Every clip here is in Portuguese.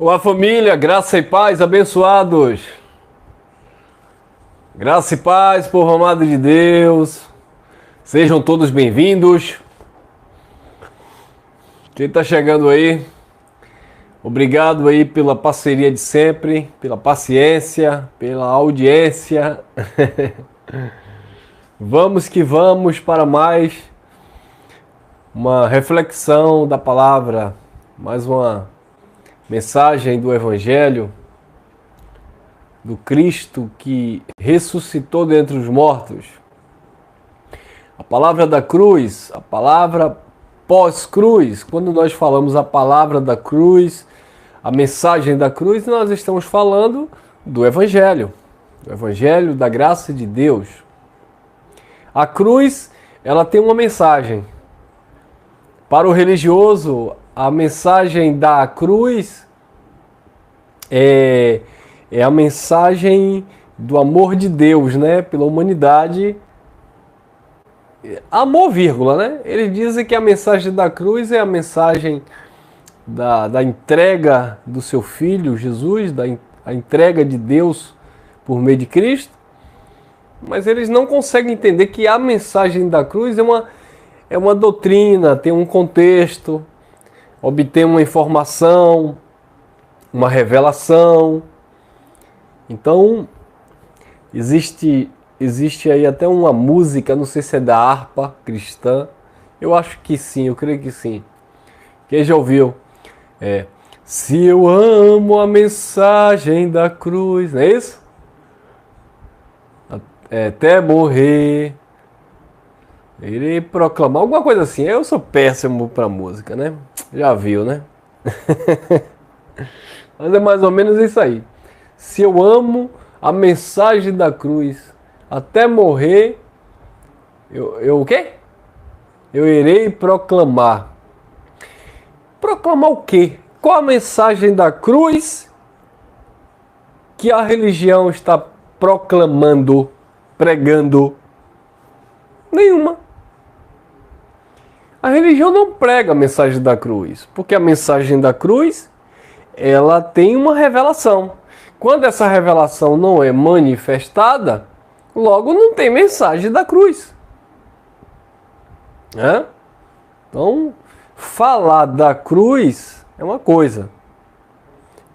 Olá família, graça e paz, abençoados. Graça e paz, povo amado de Deus. Sejam todos bem-vindos. Quem está chegando aí, obrigado aí pela parceria de sempre, pela paciência, pela audiência. Vamos que vamos para mais uma reflexão da palavra, mais uma mensagem do Evangelho do Cristo que ressuscitou dentre os mortos. A palavra da cruz, a palavra pós-cruz, quando nós falamos a palavra da cruz, a mensagem da cruz, nós estamos falando do Evangelho da graça de Deus. A cruz, ela tem uma mensagem. Para o religioso, a mensagem da cruz é a mensagem do amor de Deus, né, pela humanidade. Amor, vírgula, né? Eles dizem que a mensagem da cruz é a mensagem da entrega do seu Filho, Jesus, a entrega de Deus por meio de Cristo. Mas eles não conseguem entender que a mensagem da cruz é uma doutrina, tem um contexto, obtém uma informação, uma revelação. Então, existe aí até uma música, não sei se é da harpa cristã, eu acho que sim, eu creio que sim. Quem já ouviu? Se eu amo a mensagem da cruz, não é isso? Até morrer, irei proclamar, alguma coisa assim. Eu sou péssimo para música, né? Já viu, né? Mas é mais ou menos isso aí. Se eu amo a mensagem da cruz, até morrer, eu o quê? Eu irei proclamar. Proclamar o quê? Qual a mensagem da cruz que a religião está proclamando, pregando? Nenhuma. A religião não prega a mensagem da cruz, porque a mensagem da cruz, ela tem uma revelação. Quando essa revelação não é manifestada, logo não tem mensagem da cruz. Então, falar da cruz é uma coisa.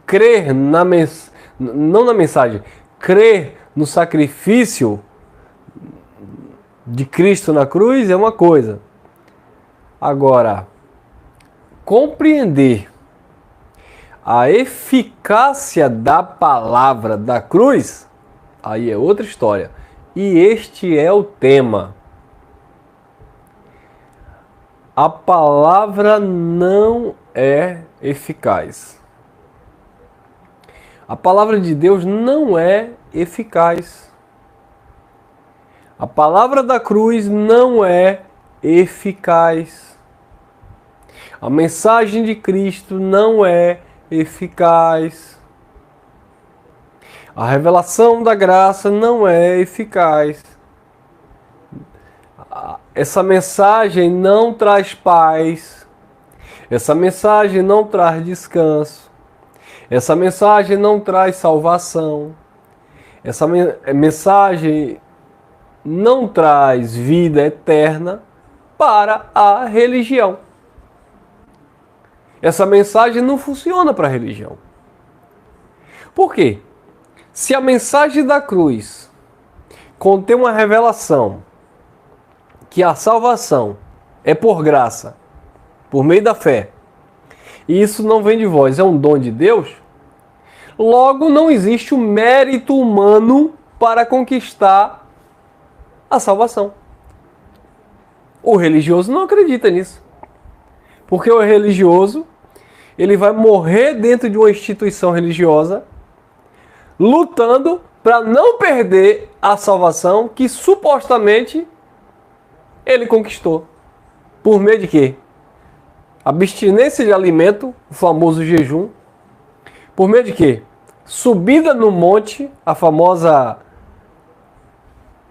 Crer não na mensagem, crer no sacrifício de Cristo na cruz é uma coisa. Agora, compreender a eficácia da palavra da cruz, aí é outra história. E este é o tema. A palavra não é eficaz. A palavra de Deus não é eficaz. A palavra da cruz não é eficaz. A mensagem de Cristo não é eficaz. A revelação da graça não é eficaz. Essa mensagem não traz paz. Essa mensagem não traz descanso. Essa mensagem não traz salvação. Essa mensagem não traz vida eterna para a religião. Essa mensagem não funciona para a religião. Por quê? Se a mensagem da cruz contém uma revelação que a salvação é por graça, por meio da fé, e isso não vem de vós, é um dom de Deus, logo não existe o mérito humano para conquistar a salvação. O religioso não acredita nisso. Porque o religioso, ele vai morrer dentro de uma instituição religiosa, lutando para não perder a salvação que supostamente ele conquistou. Por meio de quê? Abstinência de alimento, o famoso jejum. Por meio de quê? Subida no monte, a famosa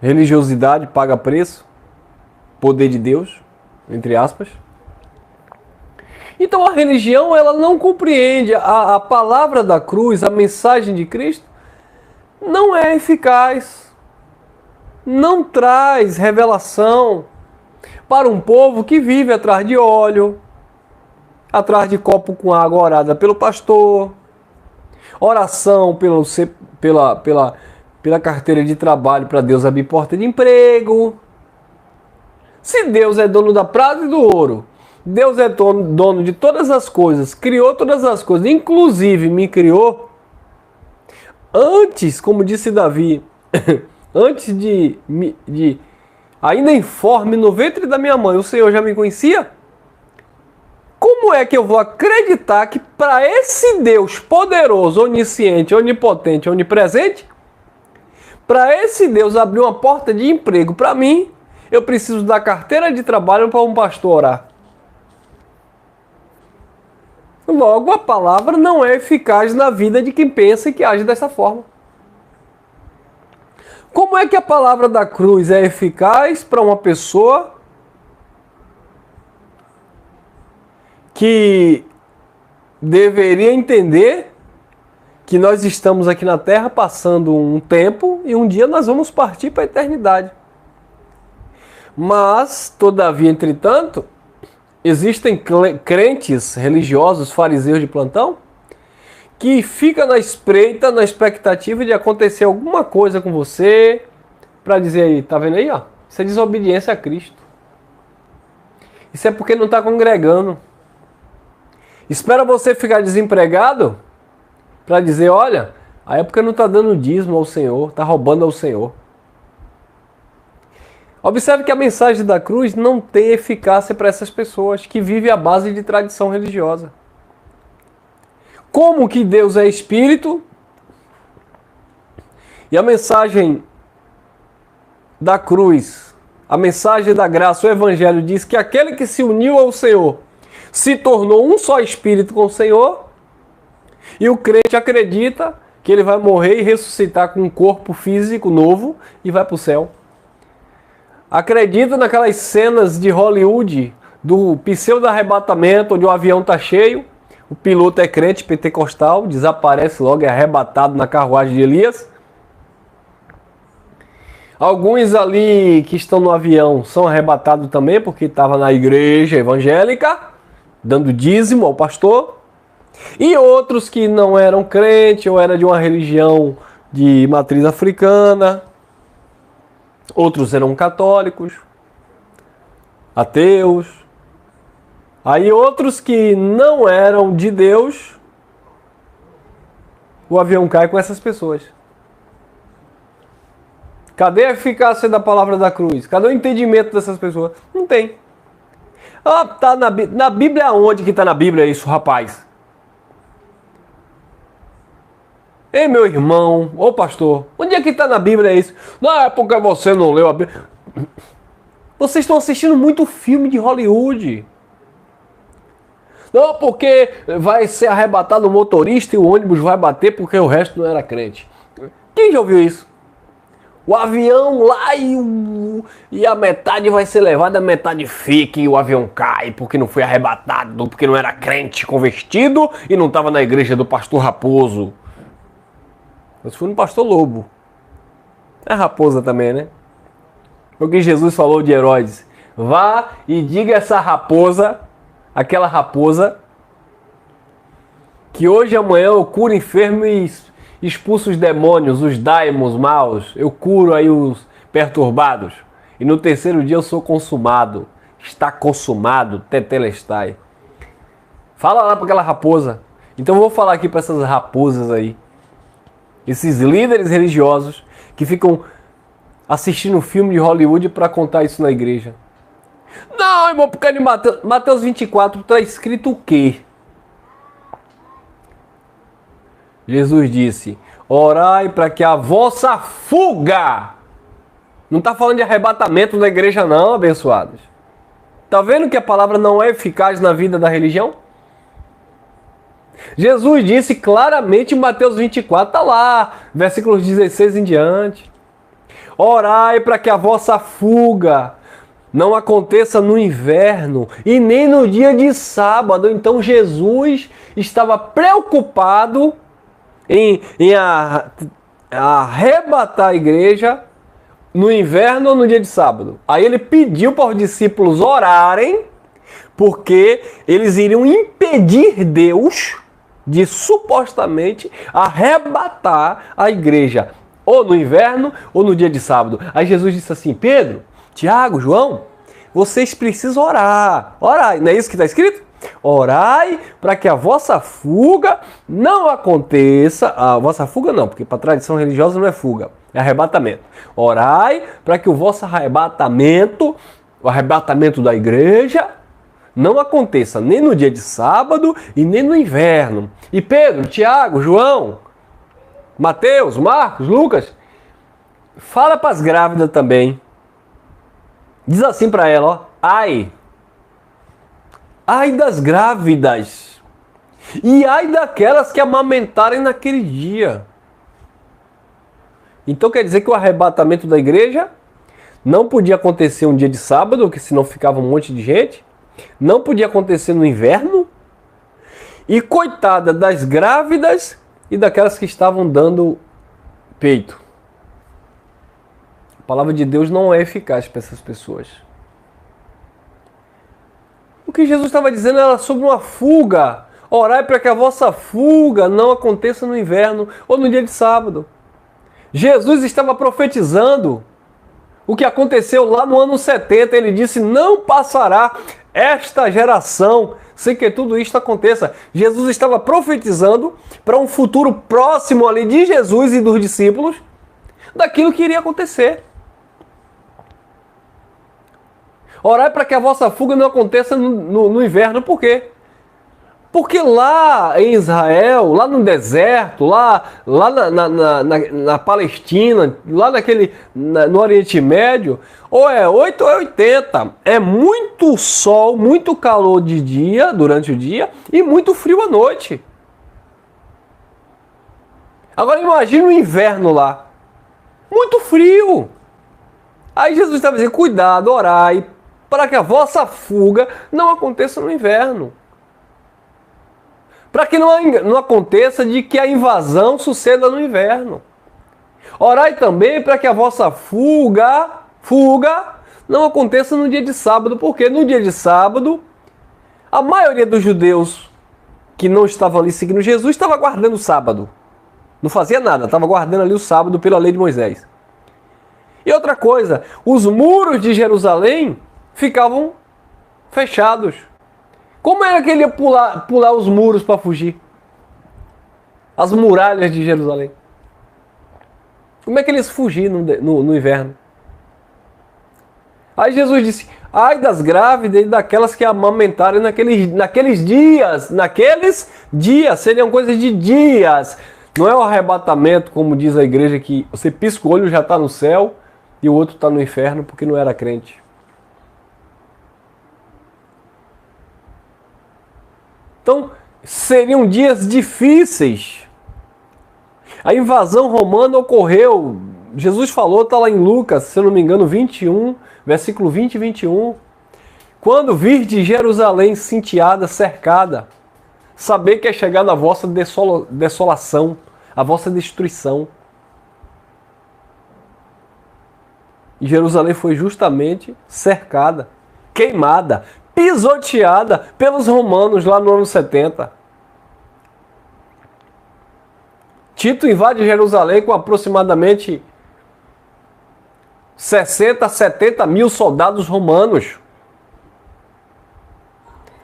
religiosidade paga preço, poder de Deus, entre aspas. Então a religião, ela não compreende a palavra da cruz, a mensagem de Cristo, não é eficaz. Não traz revelação para um povo que vive atrás de óleo, atrás de copo com água orada pelo pastor, oração pela carteira de trabalho para Deus abrir porta de emprego. Se Deus é dono da prata e do ouro, Deus é dono de todas as coisas, criou todas as coisas, inclusive me criou, antes, como disse Davi, antes de ainda informe no ventre da minha mãe, o Senhor já me conhecia? Como é que eu vou acreditar que para esse Deus poderoso, onisciente, onipotente, onipresente, para esse Deus abrir uma porta de emprego para mim, eu preciso da carteira de trabalho para um pastor orar? Logo, a palavra não é eficaz na vida de quem pensa e que age dessa forma. Como é que a palavra da cruz é eficaz para uma pessoa que deveria entender que nós estamos aqui na Terra passando um tempo e um dia nós vamos partir para a eternidade? Mas, todavia, entretanto, existem crentes religiosos, fariseus de plantão, que fica na espreita, na expectativa de acontecer alguma coisa com você, para dizer aí, tá vendo aí, ó? Isso é desobediência a Cristo. Isso é porque não está congregando. Espera você ficar desempregado para dizer, olha, a época não está dando dízimo ao Senhor, está roubando ao Senhor. Observe que a mensagem da cruz não tem eficácia para essas pessoas que vivem à base de tradição religiosa. Como que Deus é Espírito e a mensagem da cruz, a mensagem da graça, o Evangelho diz que aquele que se uniu ao Senhor se tornou um só Espírito com o Senhor, e o crente acredita que ele vai morrer e ressuscitar com um corpo físico novo e vai para o céu. Acredita naquelas cenas de Hollywood do pseudo-arrebatamento, onde o avião está cheio, o piloto é crente pentecostal, desaparece logo, é arrebatado na carruagem de Elias. Alguns ali que estão no avião são arrebatados também, porque estavam na igreja evangélica, dando dízimo ao pastor. E outros que não eram crentes, ou eram de uma religião de matriz africana. Outros eram católicos, ateus. Aí outros que não eram de Deus, o avião cai com essas pessoas. Cadê a eficácia da palavra da cruz? Cadê o entendimento dessas pessoas? Não tem. Ah, tá na Bíblia onde que tá na Bíblia isso, rapaz? Ei, meu irmão, ô pastor, onde é que está na Bíblia isso? Não, é porque você não leu a Bíblia. Vocês estão assistindo muito filme de Hollywood. Não, porque vai ser arrebatado o motorista e o ônibus vai bater porque o resto não era crente. Quem já ouviu isso? O avião lá e a metade vai ser levada, a metade fica e o avião cai porque não foi arrebatado, porque não era crente convertido e não estava na igreja do pastor Raposo. Eu fui no pastor Lobo. É raposa também, né? O que Jesus falou de Herodes. Vá e diga a essa raposa, aquela raposa, que hoje e amanhã eu curo enfermo e expulso os demônios, os daimons maus. Eu curo aí os perturbados. E no terceiro dia eu sou consumado. Está consumado, tetelestai. Fala lá para aquela raposa. Então eu vou falar aqui para essas raposas aí. Esses líderes religiosos que ficam assistindo filme de Hollywood para contar isso na igreja. Não, irmão, porque de Mateus 24 está escrito o quê? Jesus disse, orai para que a vossa fuga... Não está falando de arrebatamento da igreja não, abençoados. Está vendo que a palavra não é eficaz na vida da religião? Jesus disse claramente em Mateus 24, está lá, versículos 16 em diante. Orai para que a vossa fuga não aconteça no inverno e nem no dia de sábado. Então Jesus estava preocupado em arrebatar a igreja no inverno ou no dia de sábado. Aí ele pediu para os discípulos orarem, porque eles iriam impedir Deus de supostamente arrebatar a igreja, ou no inverno ou no dia de sábado. Aí Jesus disse assim: Pedro, Tiago, João, vocês precisam orar. Orai, não é isso que está escrito? Orai para que a vossa fuga não aconteça. A vossa fuga não, porque para a tradição religiosa não é fuga, é arrebatamento. Orai para que o vosso arrebatamento, o arrebatamento da igreja, não aconteça nem no dia de sábado e nem no inverno. E Pedro, Tiago, João, Mateus, Marcos, Lucas, fala para as grávidas também. Diz assim para ela, ó: ai das grávidas e ai daquelas que amamentarem naquele dia. Então quer dizer que o arrebatamento da igreja não podia acontecer um dia de sábado, porque senão ficava um monte de gente. Não podia acontecer no inverno. E coitada das grávidas e daquelas que estavam dando peito. A palavra de Deus não é eficaz para essas pessoas. O que Jesus estava dizendo era sobre uma fuga. Orai para que a vossa fuga não aconteça no inverno ou no dia de sábado. Jesus estava profetizando o que aconteceu lá no ano 70. Ele disse: não passará esta geração sem que tudo isto aconteça. Jesus estava profetizando para um futuro próximo ali de Jesus e dos discípulos daquilo que iria acontecer. Orai para que a vossa fuga não aconteça no inverno. Por quê? Porque lá em Israel, lá no deserto, lá na Palestina, lá no Oriente Médio, ou é 8 ou é 80. É muito sol, muito calor de dia, durante o dia, e muito frio à noite. Agora imagine o inverno lá. Muito frio. Aí Jesus estava dizendo: cuidado, orai para que a vossa fuga não aconteça no inverno. Para que não aconteça de que a invasão suceda no inverno. Orai também para que a vossa fuga não aconteça no dia de sábado, porque no dia de sábado, a maioria dos judeus que não estavam ali seguindo Jesus estava guardando o sábado. Não fazia nada, estava guardando ali o sábado pela lei de Moisés. E outra coisa, os muros de Jerusalém ficavam fechados. Como era que ele ia pular os muros para fugir? As muralhas de Jerusalém. Como é que eles fugiam no inverno? Aí Jesus disse: ai das grávidas e daquelas que amamentarem naqueles dias. Naqueles dias, seriam coisas de dias. Não é o arrebatamento, como diz a igreja, que você pisca o olho e já está no céu e o outro está no inferno porque não era crente. Então, seriam dias difíceis. A invasão romana ocorreu, Jesus falou, está lá em Lucas, se eu não me engano, 21, versículo 20 e 21. Quando virdes Jerusalém sitiada, cercada, saber que é chegada a vossa desolação, a vossa destruição. E Jerusalém foi justamente cercada, queimada, pisoteada pelos romanos lá no ano 70. Tito invade Jerusalém com aproximadamente 60 a 70 mil soldados romanos.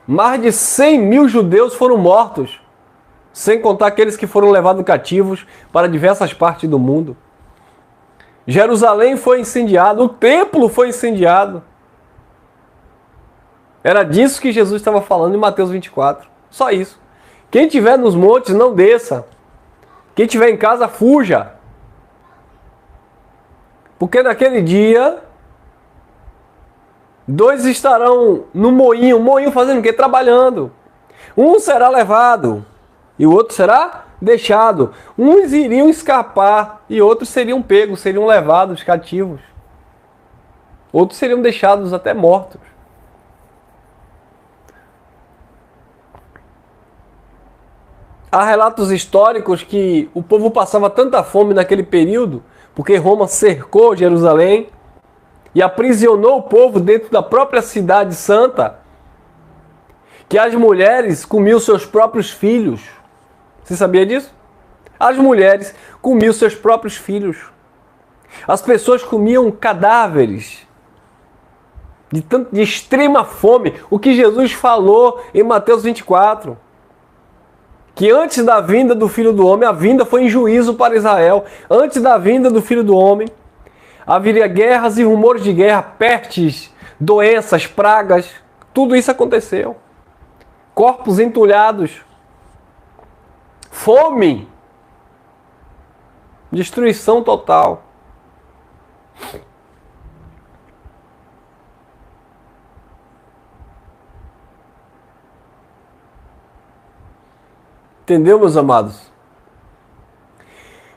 Mais de 100 mil judeus foram mortos, sem contar aqueles que foram levados cativos para diversas partes do mundo. Jerusalém foi incendiado, o templo foi incendiado. Era disso que Jesus estava falando em Mateus 24. Só isso. Quem estiver nos montes, não desça. Quem estiver em casa, fuja. Porque naquele dia, dois estarão no moinho. Moinho fazendo o quê? Trabalhando. Um será levado e o outro será deixado. Uns iriam escapar e outros seriam pegos, seriam levados cativos. Outros seriam deixados até mortos. Há relatos históricos que o povo passava tanta fome naquele período, porque Roma cercou Jerusalém e aprisionou o povo dentro da própria cidade santa, que as mulheres comiam seus próprios filhos. Você sabia disso? As mulheres comiam seus próprios filhos. As pessoas comiam cadáveres de extrema fome. O que Jesus falou em Mateus 24. Que antes da vinda do Filho do Homem, a vinda foi em juízo para Israel. Antes da vinda do Filho do Homem, haveria guerras e rumores de guerra, pestes, doenças, pragas. Tudo isso aconteceu. Corpos entulhados. Fome. Destruição total. Entendeu, meus amados?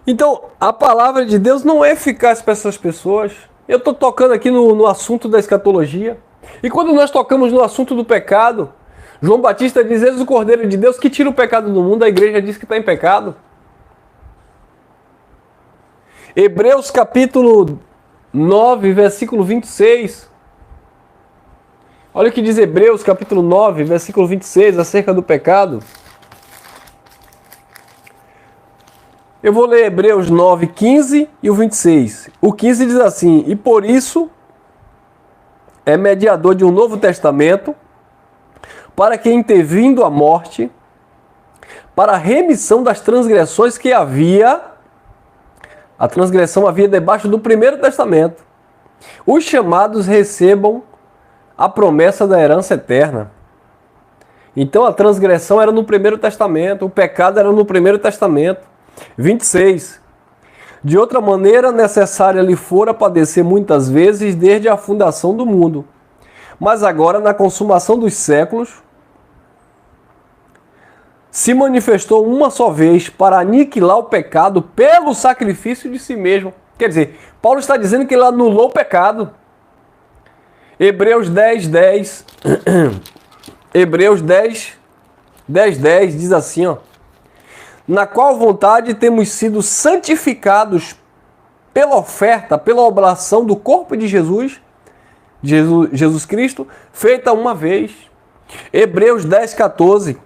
Então, a palavra de Deus não é eficaz para essas pessoas. Eu estou tocando aqui no assunto da escatologia. E quando nós tocamos no assunto do pecado, João Batista diz: eis o Cordeiro de Deus que tira o pecado do mundo. A igreja diz que está em pecado. Hebreus capítulo 9, versículo 26. Olha o que diz Hebreus capítulo 9, versículo 26, acerca do pecado. Eu vou ler Hebreus 9, 15 e o 26. O 15 diz assim: e por isso é mediador de um novo testamento, para que, intervindo a morte, para a remissão das transgressões que havia, a transgressão havia debaixo do primeiro testamento, os chamados recebam a promessa da herança eterna. Então a transgressão era no primeiro testamento, o pecado era no primeiro testamento. 26. De outra maneira, necessária lhe fora padecer muitas vezes desde a fundação do mundo. Mas agora, na consumação dos séculos, se manifestou uma só vez para aniquilar o pecado pelo sacrifício de si mesmo. Quer dizer, Paulo está dizendo que ele anulou o pecado. Hebreus 10, 10. Hebreus 10, 10, 10 diz assim, ó: na qual vontade temos sido santificados pela oferta, pela oblação do corpo de Jesus Cristo, feita uma vez. Hebreus 10, 14.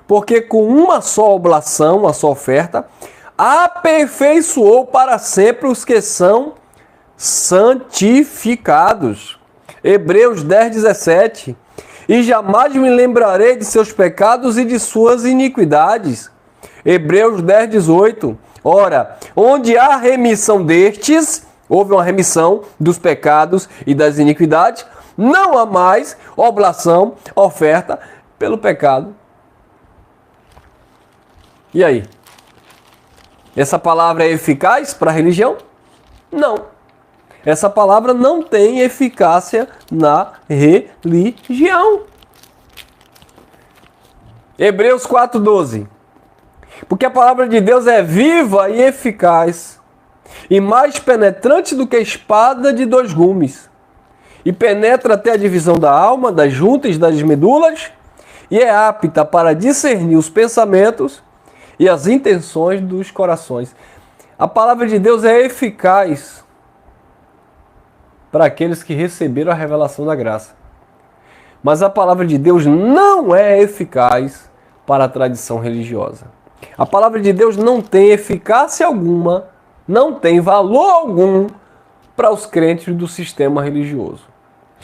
Porque com uma só oblação, uma só oferta, aperfeiçoou para sempre os que são santificados. Hebreus 10, 17. E jamais me lembrarei de seus pecados e de suas iniquidades. Hebreus 10, 18. Ora, onde há remissão destes, houve uma remissão dos pecados e das iniquidades, não há mais oblação, oferta pelo pecado. E aí? Essa palavra é eficaz para a religião? Não. Essa palavra não tem eficácia na religião. Hebreus 4, 12. Porque a palavra de Deus é viva e eficaz, e mais penetrante do que a espada de dois gumes, e penetra até a divisão da alma, das juntas, das medulas, e é apta para discernir os pensamentos e as intenções dos corações. A palavra de Deus é eficaz para aqueles que receberam a revelação da graça. Mas a palavra de Deus não é eficaz para a tradição religiosa. A palavra de Deus não tem eficácia alguma, não tem valor algum para os crentes do sistema religioso,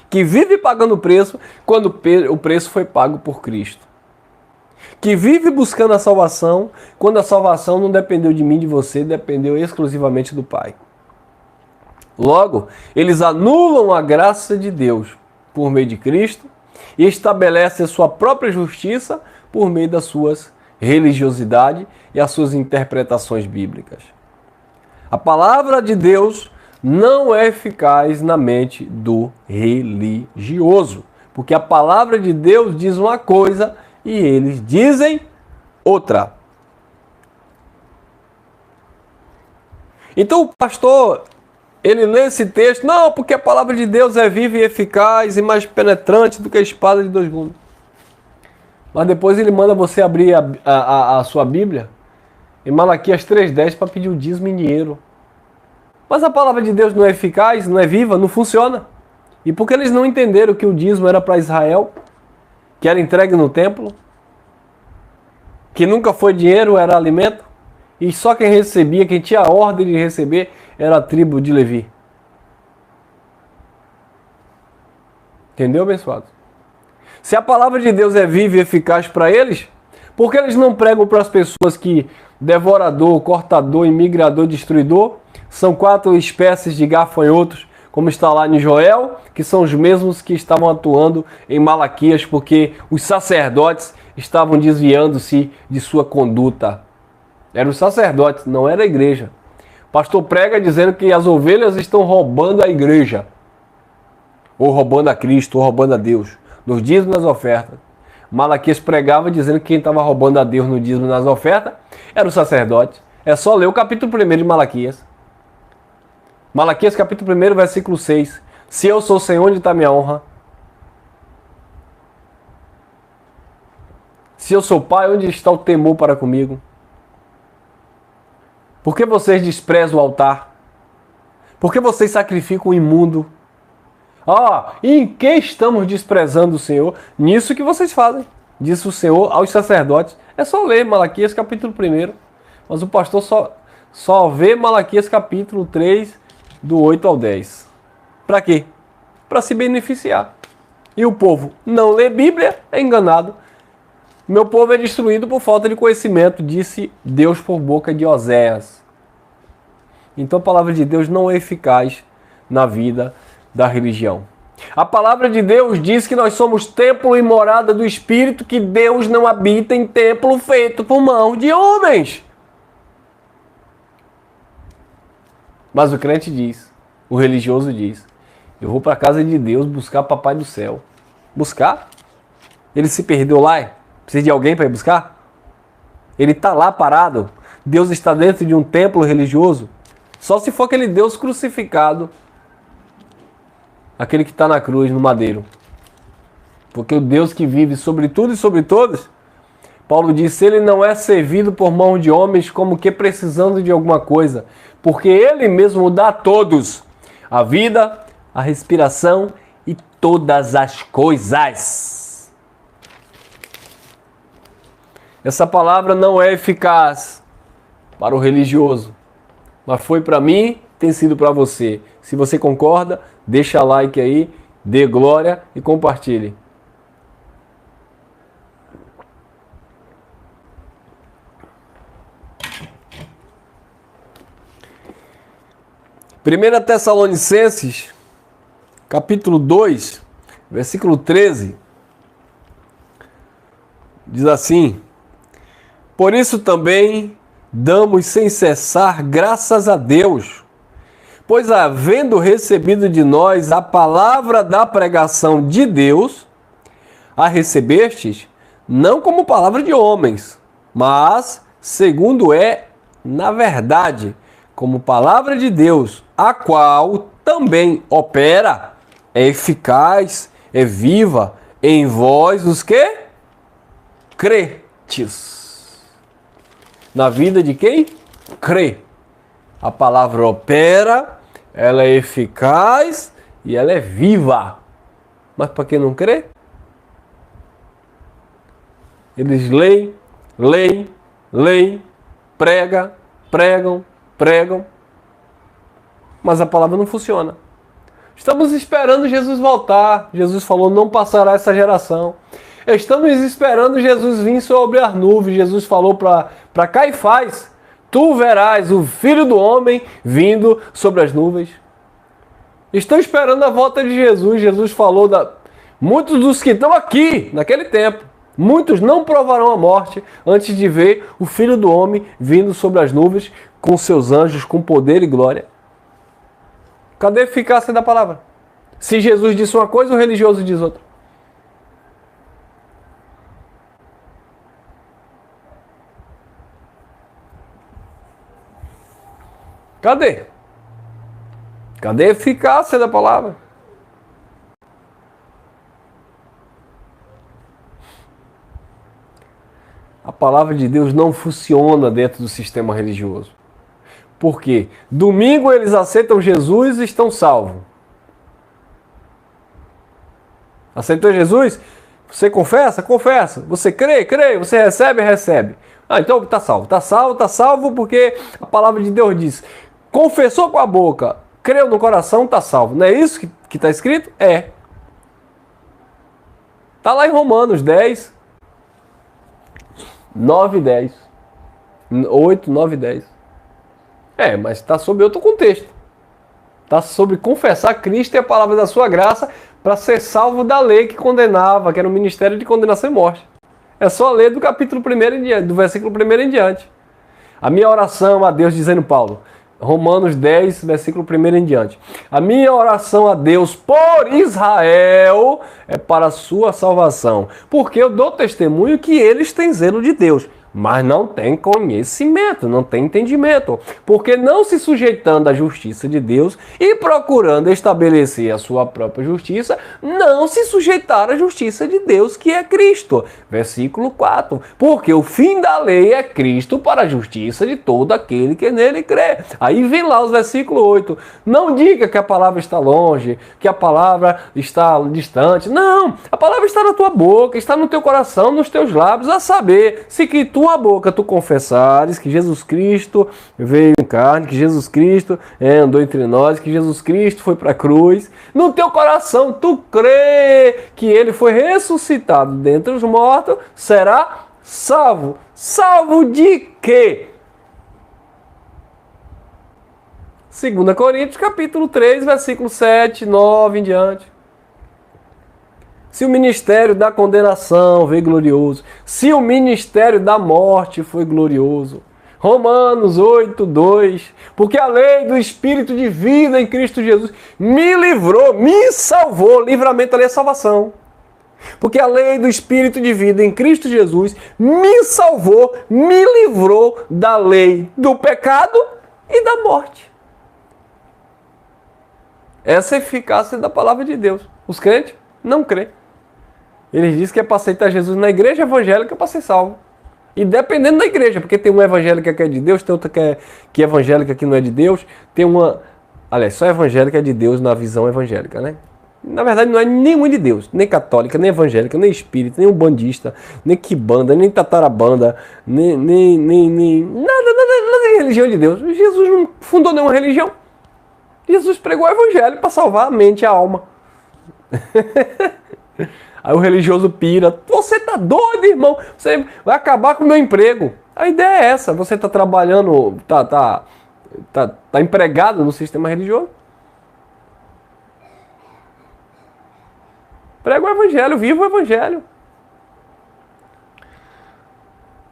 que vive pagando preço quando o preço foi pago por Cristo. Que vive buscando a salvação quando a salvação não dependeu de mim, de você, dependeu exclusivamente do Pai. Logo, eles anulam a graça de Deus por meio de Cristo e estabelecem a sua própria justiça por meio das suas religiosidade e as suas interpretações bíblicas. A palavra de Deus não é eficaz na mente do religioso, porque a palavra de Deus diz uma coisa e eles dizem outra. Então o pastor ele lê esse texto, não, porque a palavra de Deus é viva e eficaz e mais penetrante do que a espada de dois gumes. Mas depois ele manda você abrir a sua Bíblia em Malaquias 3,10 para pedir o dízimo em dinheiro. Mas a palavra de Deus não é eficaz, não é viva, não funciona. E porque eles não entenderam que o dízimo era para Israel, que era entregue no templo, que nunca foi dinheiro, era alimento, e só quem recebia, quem tinha a ordem de receber, era a tribo de Levi. Entendeu, abençoado? Se a palavra de Deus é viva e eficaz para eles, por que eles não pregam para as pessoas que devorador, cortador, imigrador, destruidor são 4 espécies de gafanhotos, como está lá em Joel, que são os mesmos que estavam atuando em Malaquias, porque os sacerdotes estavam desviando-se de sua conduta. Eram os sacerdotes, não era a igreja. O pastor prega dizendo que as ovelhas estão roubando a igreja, ou roubando a Cristo, ou roubando a Deus, nos dízimos e nas ofertas. Malaquias pregava dizendo que quem estava roubando a Deus no dízimo e nas ofertas era o sacerdote. É só ler o capítulo 1 de Malaquias. Malaquias capítulo 1, versículo 6. Se eu sou o Senhor, onde está minha honra? Se eu sou pai, onde está o temor para comigo? Por que vocês desprezam o altar? Por que vocês sacrificam o imundo? Em que estamos desprezando o Senhor? Nisso que vocês fazem, disse o Senhor aos sacerdotes. É só ler Malaquias capítulo 1. Mas o pastor só vê Malaquias capítulo 3, do 8 ao 10. Para quê? Para se beneficiar. E o povo não lê Bíblia, é enganado. Meu povo é destruído por falta de conhecimento, disse Deus por boca de Oséias. Então a palavra de Deus não é eficaz na vida da religião. A palavra de Deus diz que nós somos templo e morada do Espírito, que Deus não habita em templo feito por mão de homens. Mas o crente diz, o religioso diz, eu vou para a casa de Deus buscar papai do céu. Buscar? Ele se perdeu lá? Precisa de alguém para ir buscar? Ele está lá parado? Deus está dentro de um templo religioso? Só se for aquele Deus crucificado, aquele que está na cruz, no madeiro. Porque o Deus que vive sobre tudo e sobre todos, Paulo disse, ele não é servido por mão de homens como que precisando de alguma coisa, porque ele mesmo dá a todos a vida, a respiração e todas as coisas. Essa palavra não é eficaz para o religioso, mas foi para mim, tem sido para você. Se você concorda, deixa like aí, dê glória e compartilhe. Primeira Tessalonicenses, capítulo 2, versículo 13, diz assim: por isso também damos sem cessar graças a Deus, pois havendo recebido de nós a palavra da pregação de Deus, a recebestes não como palavra de homens, mas segundo é na verdade, como palavra de Deus, a qual também opera, é eficaz, é viva em vós os que credes. Na vida de quem crê. A palavra opera, ela é eficaz e ela é viva. Mas para quem não crê, eles leem, pregam, mas a palavra não funciona. Estamos esperando Jesus voltar. Jesus falou, não passará essa geração. Estamos esperando Jesus vir sobre as nuvens. Jesus falou para Caifás, tu verás o Filho do Homem vindo sobre as nuvens. Estão esperando a volta de Jesus. Jesus falou, muitos dos que estão aqui, naquele tempo, muitos não provarão a morte antes de ver o Filho do Homem vindo sobre as nuvens com seus anjos, com poder e glória. Cadê a eficácia da palavra? Se Jesus disse uma coisa, o religioso diz outra. Cadê? Cadê a eficácia da palavra? A palavra de Deus não funciona dentro do sistema religioso. Por quê? Domingo eles aceitam Jesus e estão salvos. Aceitou Jesus? Você confessa? Confessa. Você crê? Crê. Você recebe? Recebe. Ah, então está salvo. Está salvo porque a palavra de Deus diz: confessou com a boca, creu no coração, está salvo. Não é isso que está escrito? É. Está lá em Romanos 10, 9 e 10. 8, 9 e 10. É, mas está sob outro contexto. Está sobre confessar Cristo e a palavra da sua graça para ser salvo da lei que condenava, que era o ministério de condenação e morte. É só ler do capítulo 1 em diante, do versículo 1 em diante. A minha oração a Deus, dizendo Paulo, Romanos 10, versículo 1 em diante. A minha oração a Deus por Israel é para a sua salvação, porque eu dou testemunho que eles têm zelo de Deus, mas não tem conhecimento, não tem entendimento, porque não se sujeitando à justiça de Deus e procurando estabelecer a sua própria justiça, não se sujeitaram à justiça de Deus, que é Cristo. Versículo 4, porque o fim da lei é Cristo para a justiça de todo aquele que nele crê. Aí vem lá os versículos 8, não diga que a palavra está longe, que a palavra está distante, não, a palavra está na tua boca, está no teu coração, nos teus lábios, a saber, se que tua boca tu confessares que Jesus Cristo veio em carne, que Jesus Cristo andou entre nós, que Jesus Cristo foi para a cruz, no teu coração tu crê que ele foi ressuscitado dentre os mortos, será salvo. Salvo de quê? 2 Coríntios capítulo 3, versículo 7, 9 em diante. Se o ministério da condenação veio glorioso, se o ministério da morte foi glorioso. Romanos 8, 2. Porque a lei do Espírito de vida em Cristo Jesus me livrou, me salvou. Livramento ali é salvação. Porque a lei do Espírito de vida em Cristo Jesus me salvou, me livrou da lei do pecado e da morte. Essa é a eficácia da palavra de Deus. Os crentes não crêem. Eles dizem que é para aceitar Jesus na igreja evangélica para ser salvo. E dependendo da igreja, porque tem uma evangélica que é de Deus, tem outra que é evangélica que não é de Deus, tem uma... Aliás, só evangélica é de Deus na visão evangélica, né? Na verdade não é nenhuma de Deus, nem católica, nem evangélica, nem espírita, nem umbandista, nem quibanda, nem tatarabanda, nem nada de religião de Deus. Jesus não fundou nenhuma religião. Jesus pregou o evangelho para salvar a mente e a alma. Aí o religioso pira, você tá doido, irmão, você vai acabar com o meu emprego. A ideia é essa, você tá trabalhando, tá empregado no sistema religioso. Prega o evangelho, viva o evangelho.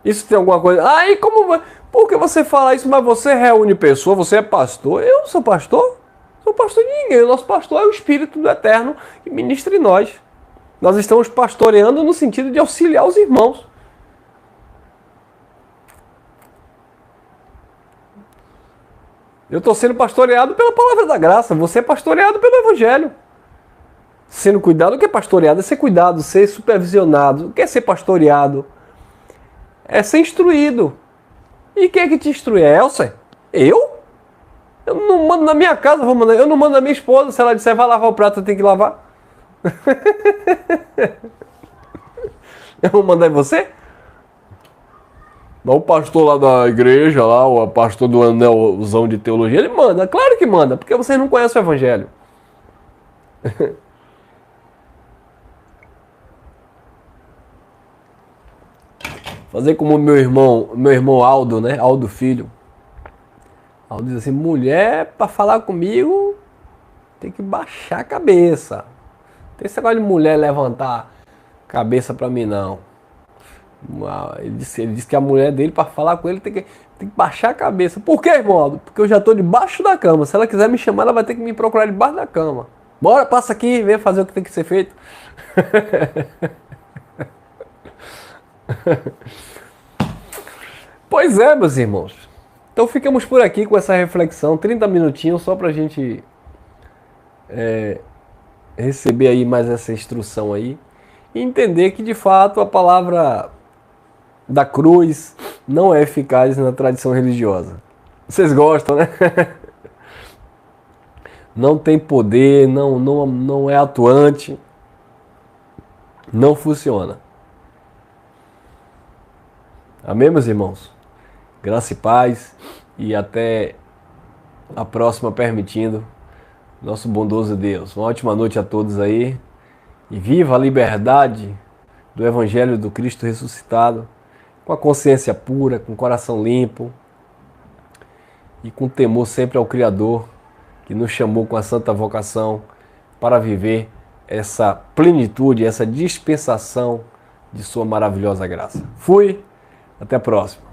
Isso tem alguma coisa... Aí como... Por que você fala isso, mas você reúne pessoas, você é pastor? Eu não sou pastor. Sou pastor de ninguém. O nosso pastor é o Espírito do Eterno que ministra em nós. Nós estamos pastoreando no sentido de auxiliar os irmãos. Eu estou sendo pastoreado pela palavra da graça. Você é pastoreado pelo evangelho. Sendo cuidado, o que é pastoreado? É ser cuidado, ser supervisionado. O que é ser pastoreado? É ser instruído. E quem é que te instrui? É Elsa? Eu? Eu não mando na minha casa, vou mandar. Eu não mando na minha esposa. Se ela disser vai lavar o prato, eu tenho que lavar. Eu vou mandar em você? Mas o pastor lá da igreja, lá, o pastor do anelzão de teologia, ele manda. Claro que manda, porque vocês não conhecem o evangelho. Fazer como meu irmão Aldo, né? Aldo Filho. Aldo diz assim, mulher para falar comigo tem que baixar a cabeça. Tem esse negócio de mulher levantar a cabeça para mim, não. Ele disse que a mulher dele, para falar com ele, tem que baixar a cabeça. Por quê, irmão Aldo? Porque eu já estou debaixo da cama. Se ela quiser me chamar, ela vai ter que me procurar debaixo da cama. Bora, passa aqui, vem fazer o que tem que ser feito. Pois é, meus irmãos. Então ficamos por aqui com essa reflexão, 30 minutinhos só pra gente receber aí mais essa instrução aí e entender que de fato a palavra da cruz não é eficaz na tradição religiosa. Vocês gostam, né? Não tem poder, não é atuante, não funciona. Amém, meus irmãos? Graça e paz e até a próxima, permitindo nosso bondoso Deus. Uma ótima noite a todos aí e viva a liberdade do Evangelho do Cristo ressuscitado, com a consciência pura, com o coração limpo e com temor sempre ao Criador, que nos chamou com a santa vocação para viver essa plenitude, essa dispensação de sua maravilhosa graça. Fui, até a próxima.